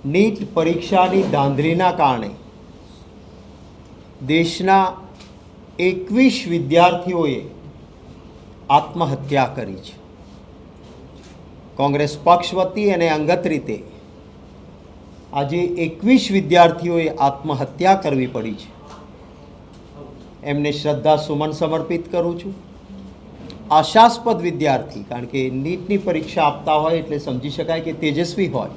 NEET પરીક્ષાની ધાંધલીના કારણે દેશના 21 વિદ્યાર્થીઓએ આત્મહત્યા કરી છે. કોંગ્રેસ પક્ષ વતી અને અંગત રીતે આજે 21 વિદ્યાર્થીઓએ આત્મહત્યા કરવી પડી છે. એમને શ્રદ્ધા સુમન સમર્પિત કરું છું. આશાસ્પદ વિદ્યાર્થી, કારણ કે નીટની પરીક્ષા આપતા હોય એટલે સમજી શકાય કે તેજસ્વી હોય.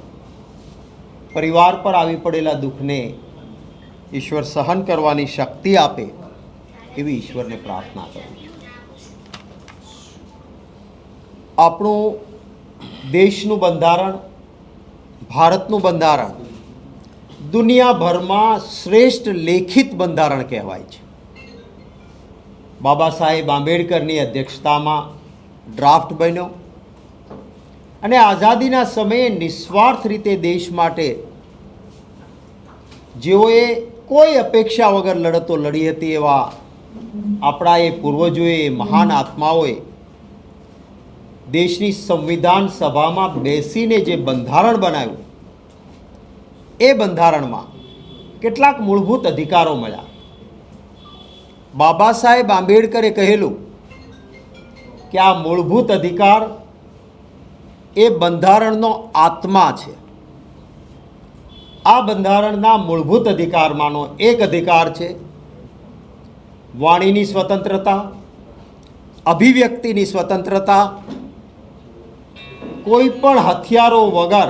પરિવાર પર આવી પડેલા દુઃખને ઈશ્વર સહન કરવાની શક્તિ આપે એવી ઈશ્વરને પ્રાર્થના કરું છું. આપણું દેશનું બંધારણ, ભારતનું બંધારણ દુનિયાભરમાં શ્રેષ્ઠ લેખિત બંધારણ કહેવાય છે. બાબા સાહેબ આંબેડકરની અધ્યક્ષતામાં ડ્રાફ્ટ બન્યો અને આઝાદીના સમયે નિસ્વાર્થ રીતે દેશ માટે જેઓએ કોઈ અપેક્ષા વગર લડતો લડી હતી એવા આપણા એ પૂર્વજોએ, મહાન આત્માઓએ દેશની સંવિધાન સભામાં બેસીને જે બંધારણ બનાવ્યું એ બંધારણમાં કેટલાક મૂળભૂત અધિકારો મળ્યા. બાબા સાહેબ આંબેડકરે કહેલું કે આ મૂળભૂત અધિકાર એ બંધારણનો આત્મા છે. આ બંધારણના મૂળભૂત અધિકારમાંનો એક અધિકાર છે વાણીની સ્વતંત્રતા, અભિવ્યક્તિની સ્વતંત્રતા, કોઈ પણ હથિયારો વગર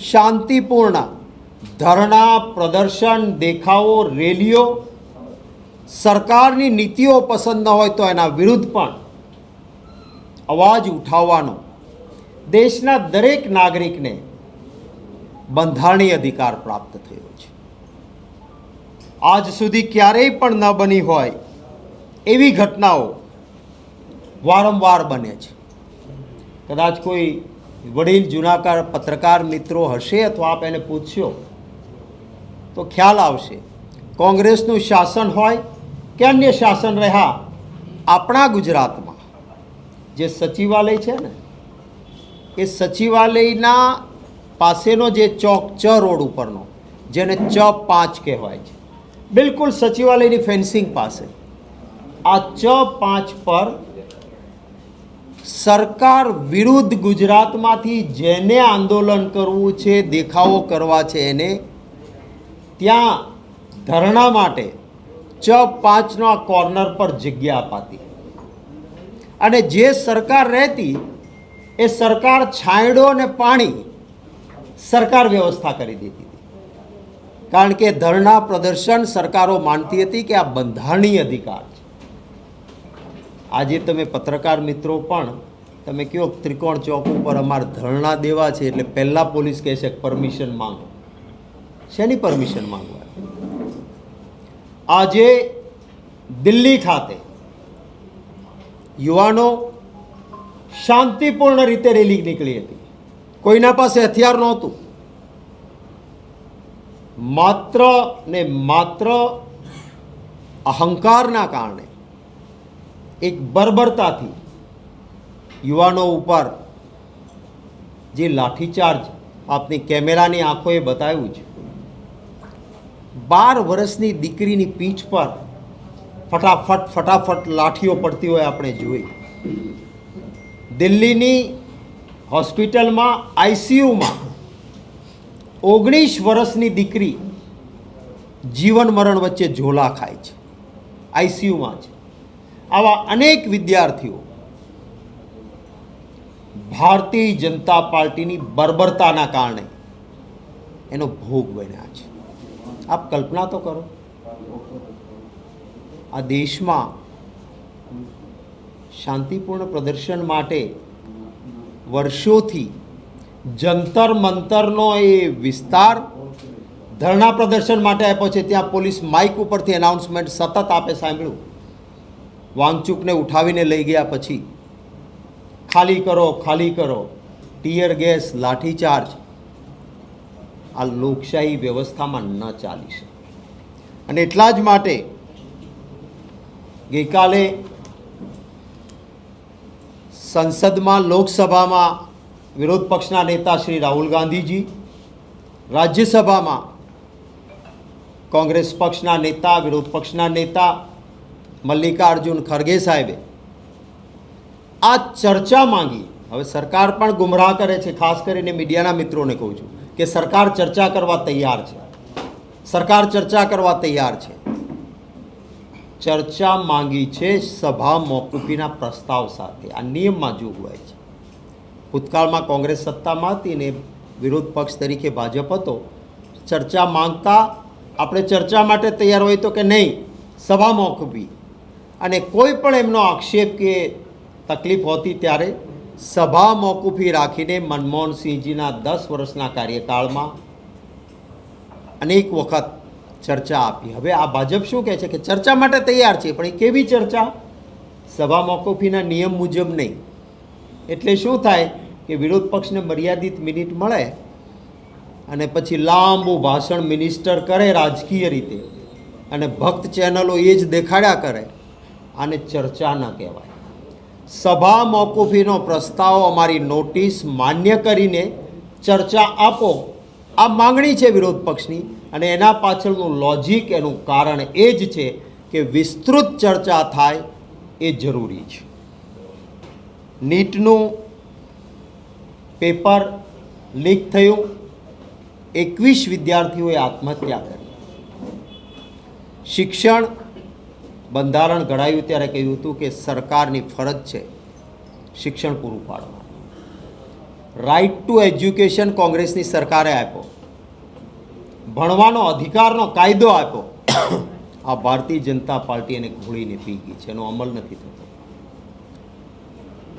શાંતિપૂર્ણ ધરણા, પ્રદર્શન, દેખાવો, રેલીઓ, સરકારની નીતિઓ પસંદ ન હોય તો એના વિરુદ્ધ પણ અવાજ ઉઠાવવાનો દેશના દરેક નાગરિકને બંધારણીય અધિકાર પ્રાપ્ત થયો છે. આજ સુધી ક્યારેય પણ ન બની હોય એવી ઘટનાઓ વારંવાર બને છે. કદાચ કોઈ વડીલ જૂના પત્રકાર મિત્રો હશે અથવા આપ એને પૂછશો તો ખ્યાલ આવશે. કોંગ્રેસનું શાસન હોય કે અન્ય શાસન રહ્યા આપણા ગુજરાતમાં જે સચિવાલય છે ને, એ સચિવાલયના પાસેનો જે ચોક ચ રોડ ઉપરનો, જેને ચ5 કહેવાય છે, બિલકુલ સચિવાલયની ફેન્સિંગ પાસે આ ચ5 પર સરકાર વિરુદ્ધ ગુજરાતમાંથી જેને આંદોલન કરવું છે, દેખાવો કરવા છે, એને ત્યાં ધરણા માટે ચ5નો આ કોર્નર પર જગ્યા અપાતી અને જે સરકાર રહેતી એ સરકાર છાંયડો અને પાણી સરકાર વ્યવસ્થા કરી દેતી હતી. કારણ કે ધરણા પ્રદર્શન સરકારો માનતી હતી કે આ બંધારણીય અધિકાર છે. આજે તમે પત્રકાર મિત્રો પણ તમે કહો ત્રિકોણ ચોક ઉપર અમારે ધરણા દેવા છે એટલે પહેલાં પોલીસ કહે છે પરમિશન માંગો. શેની પરમિશન માંગવા? આજે દિલ્હી ખાતે યુવાનો શાંતિપૂર્ણ રીતે રેલી નીકળી હતી. કોઈના પાસે હથિયાર નહોતું. માત્ર ને માત્ર અહંકારના કારણે એક બર્બરતાથી યુવાનો ઉપર જે લાઠીચાર્જ આપની કેમેરાની આંખોએ બતાવ્યું છે. 12 વર્ષની દીકરીની પીઠ પર ફટાફટ લાઠીઓ પડતી હોય આપણે જોઈ. દિલ્હીની હોસ્પિટલમાં આઈસીયુમાં 19 વર્ષની દીકરી જીવન મરણ વચ્ચે ઝોલા ખાય છે, આઈસીયુમાં છે. આવા અનેક વિદ્યાર્થીઓ ભારતીય જનતા પાર્ટીની બર્બરતાના કારણે એનો ભોગ બન્યા છે. આપ કલ્પના તો કરો, આ દેશમાં શાંતિપૂર્ણ પ્રદર્શન માટે વર્ષોથી જંતર મંતરનો એ વિસ્તાર ધરણા પ્રદર્શન માટે આપ્યો છે. ત્યાં પોલીસ માઇક ઉપરથી એનાઉન્સમેન્ટ સતત આપે, સાંભળ્યું. વાંગચૂકને ઉઠાવીને લઈ ગયા પછી ખાલી કરો, ખાલી કરો, ટીયર ગેસ, લાઠીચાર્જ. આ લોકશાહી વ્યવસ્થામાં ન ચાલી શકે. અને એટલા જ માટે ગઈકાલે સંસદમાં, લોકસભામાં વિરોધ પક્ષના નેતા શ્રી રાહુલ ગાંધીજી રાજ્યસભામાં કોંગ્રેસ પક્ષના નેતા, વિરોધ પક્ષના નેતા મલ્લિકાર્જુન ખરગે સાહેબે આ ચર્ચા માંગી. હવે સરકાર પણ ગુમરાહ કરે છે, ખાસ કરીને મીડિયાના મિત્રોને કહું છું કે સરકાર ચર્ચા કરવા તૈયાર છે, સરકાર ચર્ચા કરવા તૈયાર છે. ચર્ચા માંગી છે સભા મોકૂફીના પ્રસ્તાવ સાથે. આ નિયમમાં જોગવાઈ છે. ભૂતકાળમાં કોંગ્રેસ સત્તામાં હતી ને વિરોધ પક્ષ તરીકે ભાજપ હતો. ચર્ચા માંગતા આપણે ચર્ચા માટે તૈયાર હોય તો કે નહીં, સભા મોકૂફી. અને કોઈ પણ એમનો આક્ષેપ કે તકલીફ હોતી ત્યારે સભા મોકૂફી રાખીને મનમોહનસિંહજીના 10 વર્ષના કાર્યકાળમાં અનેક વખત ચર્ચા આપી. હવે આ ભાજપ શું કહે છે કે ચર્ચા માટે તૈયાર છે, પણ એ કેવી ચર્ચા? સભા મોકૂફીના નિયમ મુજબ નહીં. એટલે શું થાય કે વિરોધ પક્ષને મર્યાદિત મિનિટ મળે અને પછી લાંબુ ભાષણ મિનિસ્ટર કરે રાજકીય રીતે, અને ભક્ત ચેનલો એ જ દેખાડ્યા કરે. આને ચર્ચા ન કહેવાય. સભા મોકૂફીનો પ્રસ્તાવ અમારી નોટિસ માન્ય કરીને ચર્ચા આપો, આ માંગણી છે વિરોધ પક્ષની. અને એના પાછળનું લોજિક, એનું કારણ એ જ છે કે વિસ્તૃત ચર્ચા થાય એ જરૂરી છે. નીટનું પેપર લીક થયું, 21 વિદ્યાર્થીઓએ આત્મહત્યા કરી. શિક્ષણ બંધારણ ઘડાયું ત્યારે કહ્યું હતું કે સરકારની ફરજ છે શિક્ષણ પૂરું પાડવાનું. રાઇટ ટુ એજ્યુકેશન કોંગ્રેસની સરકારે આપ્યો, ભણવાનો અધિકારનો કાયદો આપ્યો. આ ભારતીય જનતા પાર્ટી એને ઘોળીને પી ગઈ છે, એનો અમલ નથી થતો.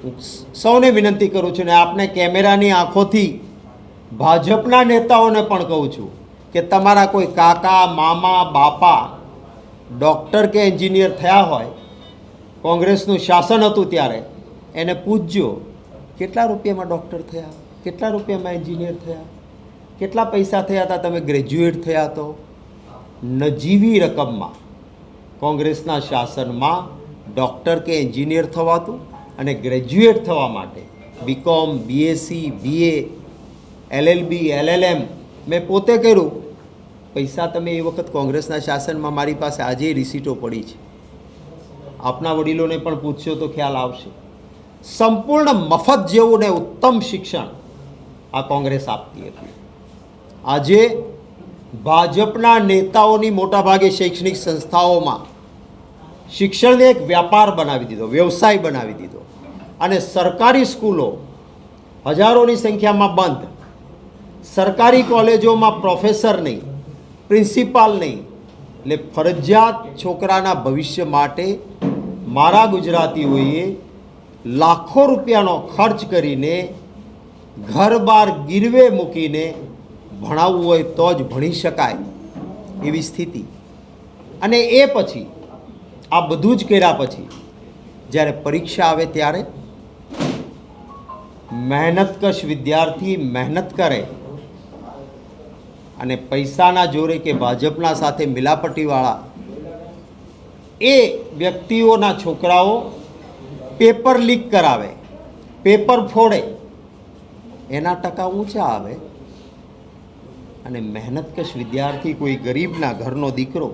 હું સૌને વિનંતી કરું છું ને આપને કેમેરાની આંખોથી ભાજપના નેતાઓને પણ કહું છું કે તમારા કોઈ કાકા, મામા, બાપા ડૉક્ટર કે એન્જિનિયર થયા હોય, કોંગ્રેસનું શાસન હતું ત્યારે, એને પૂછજો કેટલા રૂપિયામાં ડૉક્ટર થયા, કેટલા રૂપિયામાં એન્જિનિયર થયા, કેટલા પૈસા થયા હતા તમે ગ્રેજ્યુએટ થયા તો? નજીવી રકમમાં કોંગ્રેસના શાસનમાં ડૉક્ટર કે એન્જિનિયર થવાતું, અને ગ્રેજ્યુએટ થવા માટે BCom, BSc, BA, LLB, LLM મેં પોતે કર્યું. પૈસા તમે એ વખત કોંગ્રેસના શાસનમાં, મારી પાસે આજે રિસીટો પડી છે, આપના વડીલોને પણ પૂછશો તો ખ્યાલ આવશે. સંપૂર્ણ મફત જેવું ને ઉત્તમ શિક્ષણ આ કોંગ્રેસ આપતી હતી. આજે ભાજપના નેતાઓની મોટાભાગે શૈક્ષણિક સંસ્થાઓમાં શિક્ષણને એક વ્યાપાર બનાવી દીધો, વ્યવસાય બનાવી દીધો. અને સરકારી સ્કૂલો હજારોની સંખ્યામાં બંધ, સરકારી કોલેજોમાં પ્રોફેસર નહીં, પ્રિન્સિપાલ નહીં. એટલે ફરજિયાત છોકરાના ભવિષ્ય માટે મારા ગુજરાતીઓએ લાખો રૂપિયાનો ખર્ચ કરીને ઘર બાર ગીરવે મૂકીને ભણાવવું હોય તો જ ભણી શકાય એવી સ્થિતિ. અને એ પછી આ બધું જ કર્યા પછી જ્યારે પરીક્ષા આવે ત્યારે મહેનતકશ વિદ્યાર્થી મહેનત કરે અને પૈસાના જોરે કે ભાજપના સાથે મિલાપટીવાળા એ વ્યક્તિઓના છોકરાઓ પેપર લીક કરાવે, પેપર ફોડે, એના ટકા ઊંચા આવે. અને મહેનતકશ વિદ્યાર્થી, કોઈ ગરીબના ઘરનો દીકરો,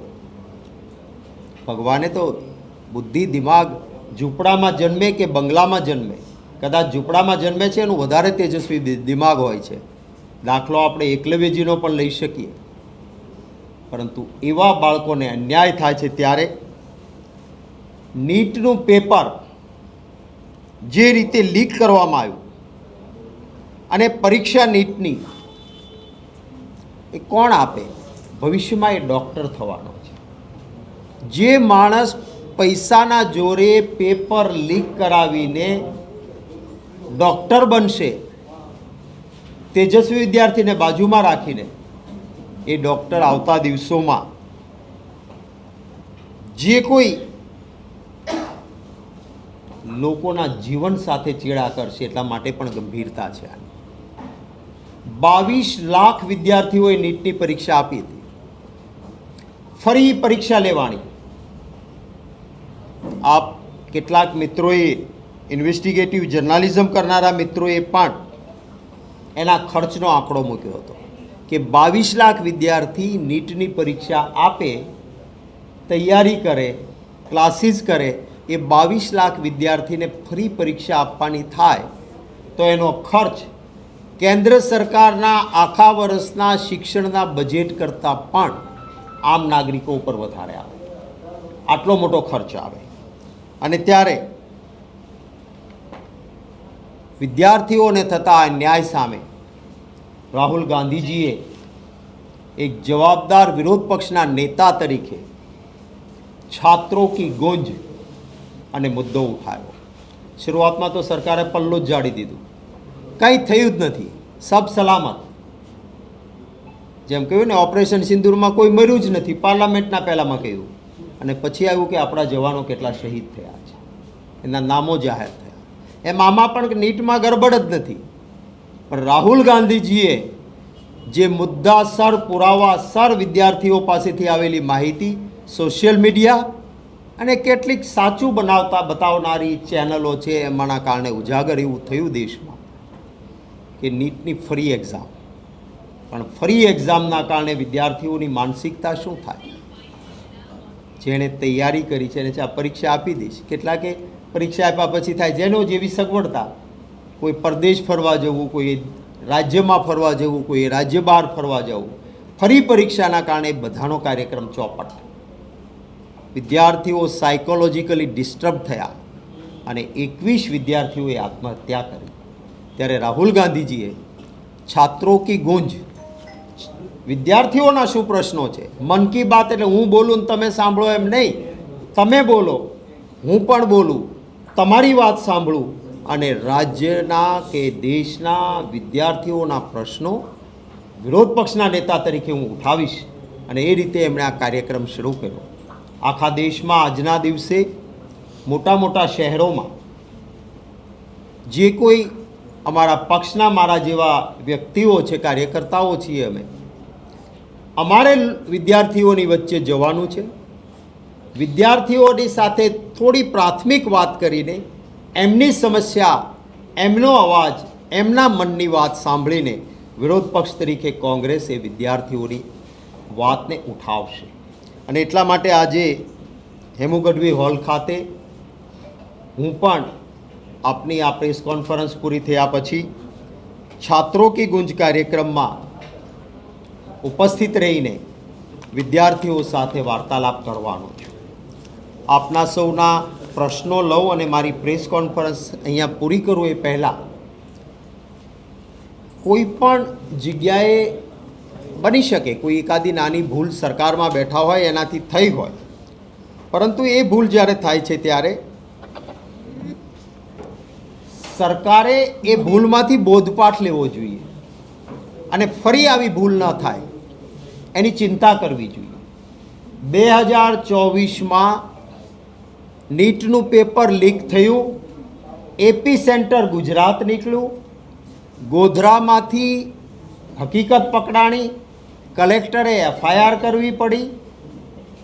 ભગવાને તો બુદ્ધિ, દિમાગ ઝૂંપડામાં જન્મે કે બંગલામાં જન્મે, કદાચ ઝૂંપડામાં જન્મે છે એનું વધારે તેજસ્વી દિમાગ હોય છે. દાખલો આપણે એકલવ્યજીનો પણ લઈ શકીએ. પરંતુ એવા બાળકોને અન્યાય થાય છે ત્યારે નીટનું પેપર જે રીતે લીક કરવામાં આવ્યું અને પરીક્ષા નીટની એ કોણ આપે? ભવિષ્યમાં એ ડૉક્ટર થવાનો છે. જે માણસ પૈસાના જોરે પેપર લીક કરાવીને ડૉક્ટર બનશે, તેજસ્વી વિદ્યાર્થીને બાજુમાં રાખીને, એ ડૉક્ટર આવતા દિવસોમાં જે કોઈ લોકોના જીવન સાથે ચેડા કરશે, એટલા માટે પણ ગંભીરતા છે. 22 લાખ વિદ્યાર્થીઓએ નીટની પરીક્ષા આપી હતી. ફરી પરીક્ષા લેવાની. આપ કેટલાક મિત્રોએ, ઇન્વેસ્ટિગેટિવ જર્નાલિઝમ કરનારા મિત્રોએ પણ એના ખર્ચનો આંકડો મૂક્યો હતો. કે 22 લાખ વિદ્યાર્થી નીટની પરીક્ષા આપે, તૈયારી કરે, ક્લાસીસ કરે, એ 22 લાખ વિદ્યાર્થીને ફરી પરીક્ષા આપવાની થાય તો એનો ખર્ચ કેન્દ્ર સરકારના આખા વર્ષના શિક્ષણના બજેટ કરતાં પણ આમ નાગરિકો ઉપર વધારે આવે, આટલો મોટો ખર્ચ આવે. અને ત્યારે વિદ્યાર્થીઓને થતા અન્યાય સામે રાહુલ ગાંધીજીએ એક જવાબદાર વિરોધ પક્ષના નેતા તરીકે છાત્રો કી ગુંજ અને મુદ્દો ઉઠાવ્યો. શરૂઆતમાં તો સરકારે પલ્લું જ જાડી દીધું, કંઈ થયું જ નથી, સબ સલામત. જેમ કહ્યું ને, ઓપરેશન સિંદૂરમાં કોઈ મર્યું જ નથી, પાર્લામેન્ટના પહેલામાં કહ્યું. અને પછી આવ્યું કે આપણા જવાનો કેટલા શહીદ થયા છે, એના નામો જાહેર થયા. એમ આમાં પણ નીટમાં ગરબડ જ નથી. પણ રાહુલ ગાંધીજીએ જે મુદ્દાસર પુરાવાસર વિદ્યાર્થીઓ પાસેથી આવેલી માહિતી સોશિયલ મીડિયા અને કેટલીક સાચું બતાવનારી ચેનલો છે એમાંના કારણે ઉજાગર એવું થયું દેશમાં કે નીટની ફરી એક્ઝામ. પણ ફરી એક્ઝામના કારણે વિદ્યાર્થીઓની માનસિકતા શું થાય? જેણે તૈયારી કરી છે એને આ પરીક્ષા આપી દઈશ. કેટલાકે પરીક્ષા આપ્યા પછી થાય જેનો જેવી સગવડતા, કોઈ પરદેશ ફરવા જવું, કોઈ રાજ્યમાં ફરવા જવું, કોઈ રાજ્ય બહાર ફરવા જવું. ફરી પરીક્ષાના કારણે બધાનો કાર્યક્રમ ચોપટ. વિદ્યાર્થીઓ સાયકોલોજીકલી ડિસ્ટર્બ થયા અને 21 વિદ્યાર્થીઓએ આત્મહત્યા કરી. ત્યારે રાહુલ ગાંધીજીએ છાત્રો કી ગુંજ, વિદ્યાર્થીઓના શું પ્રશ્નો છે, મન કી બાત એટલે હું બોલું ને તમે સાંભળો એમ નહીં, તમે બોલો, હું પણ બોલું, તમારી વાત સાંભળું અને રાજ્યના કે દેશના વિદ્યાર્થીઓના પ્રશ્નો વિરોધ પક્ષના નેતા તરીકે હું ઉઠાવીશ. અને એ રીતે એમણે આ કાર્યક્રમ શરૂ કર્યો. આખા દેશમાં આજના દિવસે મોટા મોટા શહેરોમાં જે કોઈ અમારા પક્ષના મારા જેવા વ્યક્તિઓ છે, કાર્યકર્તાઓ છીએ અમે, અમારે વિદ્યાર્થીઓની વચ્ચે જવાનું છે. વિદ્યાર્થીઓની સાથે થોડી પ્રાથમિક વાત કરીને એમની સમસ્યા, એમનો અવાજ, એમના મનની વાત સાંભળીને વિરોધ પક્ષ તરીકે કોંગ્રેસ એ વિદ્યાર્થીઓની વાતને ઉઠાવશે. અને એટલા માટે આજે હેમુ ગઢવી હોલ ખાતે હું પણ આપની આ પ્રેસ કોન્ફરન્સ પૂરી થયા પછી છાત્રો કી ગુંજ કાર્યક્રમમાં ઉપસ્થિત રહીને વિદ્યાર્થીઓ સાથે વાર્તાલાપ કરવાનો છું. આપના સૌના પ્રશ્નો લઉં અને મારી પ્રેસ કોન્ફરન્સ અહીંયા પૂરી કરું એ પહેલાં કોઈ પણ જગ્યાએ બની શકે કોઈ એકાદી નાની ભૂલ સરકારમાં બેઠા હોય એનાથી થઈ હોય, પરંતુ એ ભૂલ જ્યારે થાય છે ત્યારે સરકારે એ ભૂલમાંથી બોધપાઠ લેવો જોઈએ અને ફરી આવી ભૂલ ન થાય એની ચિંતા કરવી જોઈએ. 2024માં નીટનું પેપર લીક થયું, એપી સેન્ટર ગુજરાત નીકળ્યું, ગોધરામાંથી હકીકત પકડાણી, કલેક્ટરે FIR કરવી પડી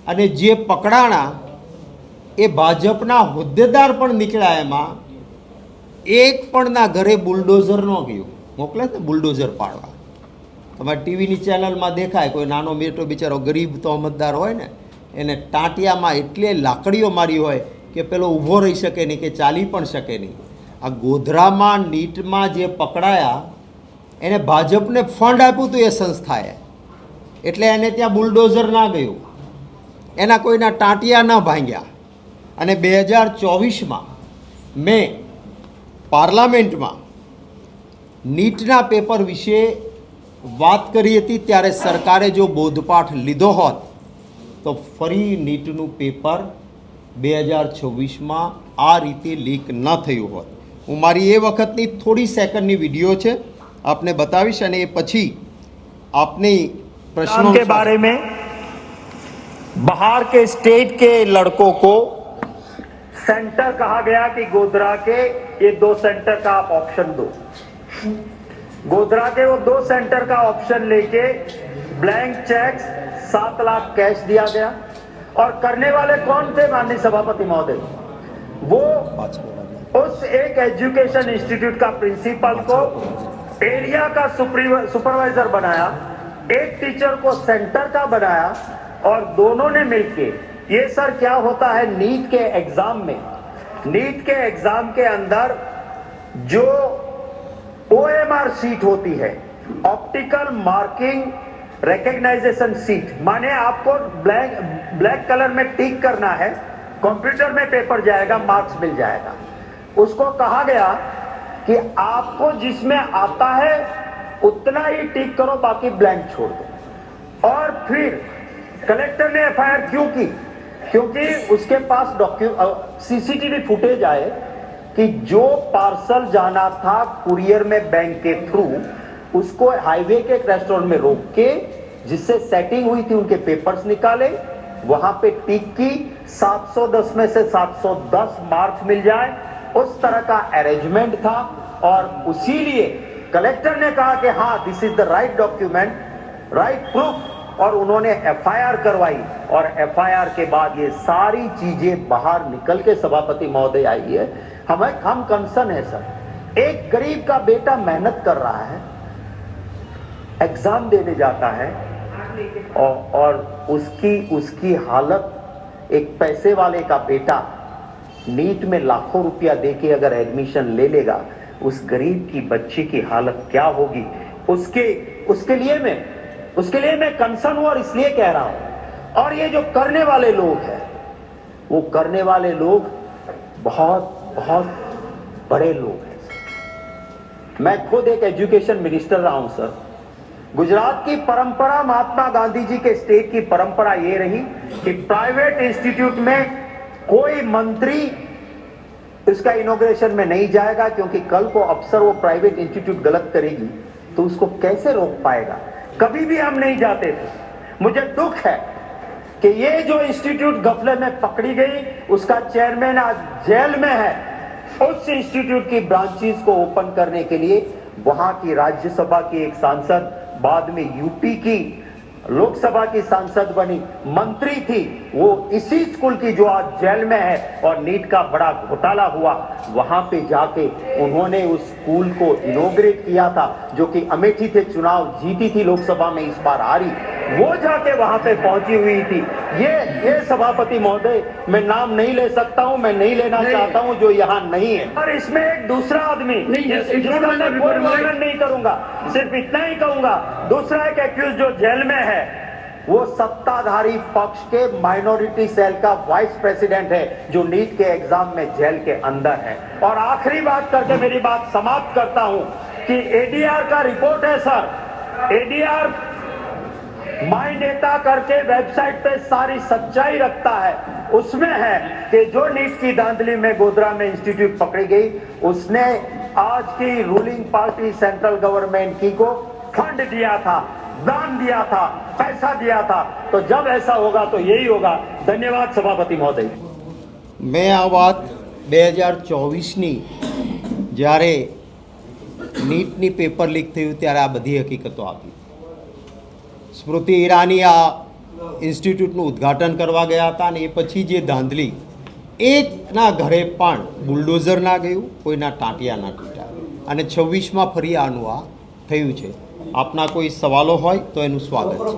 અને જે પકડાણા એ ભાજપના હોદ્દેદાર પણ નીકળ્યા. એમાં એક પણના ઘરે બુલડોઝર ન ગયું, મોકલે ને બુલડોઝર પાડવા. તમારે ટીવીની ચેનલમાં દેખાય કોઈ નાનો બેટો બિચારો ગરીબ તહોમતદાર હોય ને, એને ટાંટિયામાં એટલે લાકડીઓ મારી હોય કે પેલો ઊભો રહી શકે નહીં કે ચાલી પણ શકે નહીં. આ ગોધરામાં નીટમાં જે પકડાયા એને ભાજપને ફંડ આપ્યું હતું એ સંસ્થાએ, એટલે એને ત્યાં બુલડોઝર ના ગયું, એના કોઈના ટાંટિયા ન ભાંગ્યા. અને 2024માં મેં પાર્લામેન્ટમાં નીટના પેપર વિશે વાત કરી હતી. ત્યારે સરકારે જો બોધપાઠ લીધો હોત તો ફરી નીટનું પેપર 2026માં આ રીતે લીક ન થયું હોત. હું મારી એ વખતની થોડી સેકન્ડની વિડીયો છે आपने बताविश અને એ પછી આપની प्रश्नों के बारे में बाहर के स्टेट के लड़कों को सेंटर कहा गया कि गोधरा के ये 2 सेंटर का आप ऑप्शन दो. गोधरा के वो 2 सेंटर का ऑप्शन लेके ब्लैंक चेक 7 लाख कैश दिया गया. और करने वाले कौन थे माननीय सभापति महोदय? वो उस एक एजुकेशन इंस्टीट्यूट का प्रिंसिपल को एरिया का सुपरवाइजर बनाया एक टीचर को सेंटर का बनाया और दोनों ने मिलके, ये सर क्या होता है नीट के एग्जाम में, नीट के एग्जाम के अंदर जो OMR सीट होती है, ऑप्टिकल मार्किंग रिकग्नाइजेशन सीट, माने आपको ब्लैक कलर में टिक करना है, कंप्यूटर में पेपर जाएगा, मार्क्स मिल जाएगा। उसको कहा गया कि आपको जिसमें आता है उतना ही टिक करो, बाकी ब्लैंक छोड़ दो। और फिर कलेक्टर ने FIR क्यों की? क्योंकि उसके पास CCTV फुटेज आए कि जो पार्सल जाना था कुरियर में बैंक के थ्रू, उसको हाईवे के एक रेस्टोरेंट में रोक के, जिससे सेटिंग हुई थी, उनके पेपर्स निकाले, वहां पे टिक की, 710 में से 710 मार्क्स मिल जाए, उस तरह का अरेंजमेंट था। और उसीलिए कलेक्टर ने कहा कि हाँ, this is the right document, right proof, और उन्होंने FIR करवाई। और FIR के बाद ये सारी चीजें बाहर निकल के सभापति महोदय आई है। हम कंसर्न है सर, एक गरीब का बेटा मेहनत कर रहा है, एग्जाम देने जाता है, और उसकी हालत, एक पैसे वाले का बेटा नीट में लाखों रुपया देके अगर एडमिशन ले लेगा, उस गरीब की बच्ची की हालत क्या होगी, उसके लिए मैं कंसर्न हूं और इसलिए कह रहा हूं। और ये जो करने वाले लोग हैं, वो करने वाले लोग बहुत बहुत बड़े लोग हैं। मैं खुद एक एजुकेशन मिनिस्टर रहा हूं सर। गुजरात की परंपरा, महात्मा गांधी जी के स्टेट की परंपरा ये रही कि प्राइवेट इंस्टीट्यूट में कोई मंत्री इसका इनॉग्रेशन में नहीं जाएगा, क्योंकि कल को अफसर वो प्राइवेट इंस्टीट्यूट गलत करेगी तो उसको कैसे रोक पाएगा। कभी भी हम नहीं जाते थे। मुझे दुख है कि ये जो इंस्टीट्यूट गफले में पकड़ी गई, उसका चेयरमैन आज जेल में है। उस इंस्टीट्यूट की ब्रांचेस को ओपन करने के लिए वहां की राज्यसभा की एक सांसद, बाद में यूपी की लोकसभा की सांसद बनी, मंत्री थी, वो इसी स्कूल की जो आज जेल में है, और नीट का बड़ा घोटाला हुआ, वहां पे जाके उन्होंने उस स्कूल को इनॉग्रेट किया था, जो कि अमेठी से चुनाव जीती थी, लोकसभा में इस बार हारी, वो जाके वहां पे पहुंची हुई थी। ये सभापति महोदय, मैं नाम नहीं ले सकता हूं, मैं नहीं लेना चाहता हूं, जो यहाँ नहीं है। और इसमें एक दूसरा आदमी, जिसका मैं कोई वर्णन नहीं करूंगा, सिर्फ इतना ही कहूंगा, दूसरा एक एक्यूज जो जेल में है, वो सत्ताधारी पक्ष के माइनॉरिटी सेल का वाइस प्रेसिडेंट है, जो नीट के एग्जाम में जेल के अंदर है। और आखिरी बात करके मेरी बात समाप्त करता हूं कि ADR का रिपोर्ट है सर, ADR माई नेता करके वेबसाइट पे सारी सच्चाई रखता है। उसमें है कि जो नीट की धांधली में गोधरा में इंस्टीट्यूट पकड़ी गई, उसने आज की रूलिंग पार्टी सेंट्रल गवर्नमेंट की को फंड दिया था, दान दिया था, पैसा दिया था। तो जब ऐसा होगा तो यही होगा। धन्यवाद सभापति महोदय। મેં આ વાત 2024ની જ્યારે નીટની પેપર લીક થયું ત્યારે આ બધી હકીકતો આપી. સ્મૃતિ ઈરાની આ ઇન્સ્ટિટ્યૂટનું ઉદ્ઘાટન કરવા ગયા હતા અને એ પછી જે ધાંધલી, એકના ઘરે પણ બુલડોઝર ના ગયું, કોઈના ટાંટિયા ના તૂટ્યા, અને 26માં ફરી આનું આ થયું છે. આપના કોઈ સવાલો હોય તો એનું સ્વાગત છે.